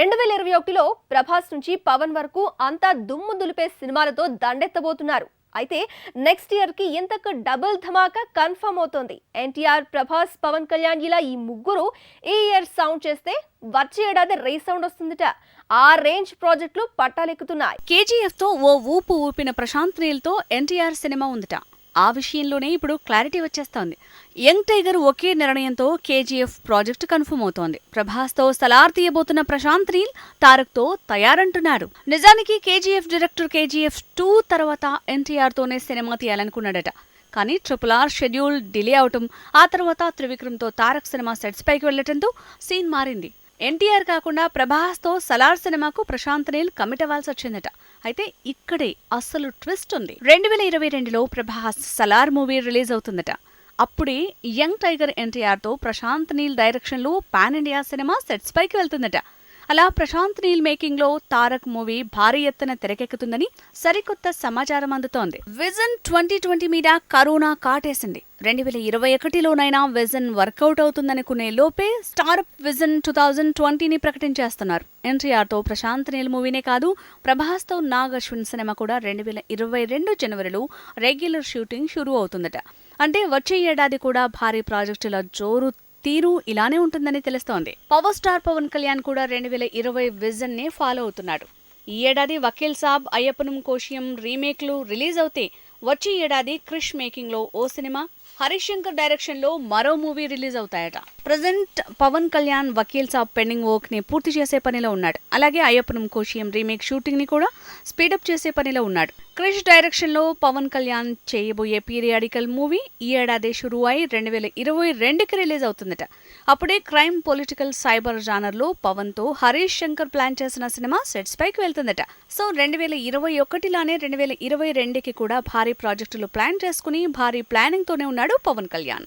2021లో ప్రభాస్ నుంచి పవన్ వరకు అంతా దుమ్ము దులిపే సినిమాలతో దండెత్తబోతున్నారు. అయితే నెక్స్ట్ ఇయర్ కి ఇంతకు డబుల్ ధమాకా కన్ఫర్మ్ అవుతోంది. ఎన్టీఆర్, ప్రభాస్, పవన్ కళ్యాణ్ ఇలా ఈ ముగ్గురు ఈ ఇయర్ సౌండ్ చేస్తే వచ్చే ఏడాది రీసౌండ్ వస్తుందట. ఆ రేంజ్ ప్రాజెక్టులు పట్టాలెక్కుతున్నాయి. కేజీఎఫ్ తో ఓ ఊపు ఊపిన ప్రశాంత్ నీల్ తో ఎన్టీఆర్ సినిమా ఉందట. ఆ విషయంలోనే ఇప్పుడు క్లారిటీ వచ్చేస్తోంది. యంగ్ టైగర్ ఒకే నిర్ణయంతో కేజీఎఫ్ ప్రాజెక్టు కన్ఫర్మ్ అవుతోంది. ప్రభాస్ తో సలార్ తీయబోతున్న ప్రశాంత్ నీల్ తారక్ తో తయారంటున్నారు. నిజానికి కేజీఎఫ్ డైరెక్టర్ కేజీఎఫ్ 2 తర్వాత ఎన్టీఆర్ తోనే సినిమా తీయాలనుకున్నాడట. కానీ RRR షెడ్యూల్ డిలే అవటం, ఆ తర్వాత త్రివిక్రమ్ తో తారక్ సినిమా సెట్స్ పైకి వెళ్లటంతో సీన్ మారింది. ఎన్టీఆర్ కాకుండా ప్రభాస్ తో సలార్ సినిమాకు ప్రశాంత్ నీల్ కమిట్ అవ్వాల్సి వచ్చిందట. అయితే ఇక్కడే అస్సలు ట్విస్ట్ ఉంది. 2022లో ప్రభాస్ సలార్ మూవీ రిలీజ్ అవుతుందట. అప్పుడే యంగ్ టైగర్ ఎన్టీఆర్ తో ప్రశాంత్ నీల్ డైరెక్షన్ లో పాన్ ఇండియా సినిమా సెట్స్ పైకి వెళ్తుందట. అలా ప్రశాంత్ నీల్ మేకింగ్ లో తారక్ మూవీ భారీ ఎత్తున తెరకెక్కుతుందని సరికొత్త సమాచారం అందుతోంది. విజన్ 2020 మీద కరోనా కాటేసింది. 2021లోనైనా విజన్ వర్కౌట్ అవుతుందనుకునే లోపే స్టారప్ విజన్ 2020ని ప్రకటించేస్తున్నారు. ఎన్టీఆర్ తో ప్రశాంత్ నీల్ మూవీనే కాదు, ప్రభాస్ తో నాగ్ అశ్విన్ సినిమా కూడా 2022 జనవరిలో రెగ్యులర్ షూటింగ్ షురూ అవుతుందట. అంటే వచ్చే ఏడాది కూడా భారీ ప్రాజెక్టుల జోరు తీరు ఇలానే ఉంటుందని తెలుస్తోంది. పవర్ స్టార్ పవన్ కళ్యాణ్ కూడా 2020 విజన్ నే ఫాలో అవుతున్నాడు. ఈ ఏడాది వకీల్ సాబ్, అయ్యప్పనం కోశియం రీమేక్లు రిలీజ్ అవుతే వచ్చే ఏడాది క్రిష్ మేకింగ్ లో ఓ సినిమా, హరీష్ శంకర్ డైరెక్షన్ లో మరో మూవీ రిలీజ్ అవుతాయట. Present Pawan Kalyan Vakeel Saab pending work ని పూర్తి చేసే పనిలో ఉన్నాడు. అలాగే అయ్యప్పనం కోశియం రీమేక్ షూటింగ్ ని కూడా స్పీడప్ చేసే పనిలో ఉన్నాడు. క్రిష్ డైరెక్షన్ లో పవన్ కళ్యాణ్ చేయబోయే పీరియాడికల్ మూవీ ఈ ఏడాది షురూ అయి 2022కి రిలీజ్ అవుతుందట. అప్పుడే క్రైమ్, పొలిటికల్, సైబర్ జానర్ లో పవన్ తో హరీష్ శంకర్ ప్లాన్ చేసిన సినిమా సెట్స్ పైకి వెళ్తుందట. సో 2021లానే 2022కి కూడా భారీ ప్రాజెక్టులు ప్లాన్ చేసుకుని భారీ ప్లానింగ్ తోనే ఉన్నాడు పవన్ కళ్యాణ్.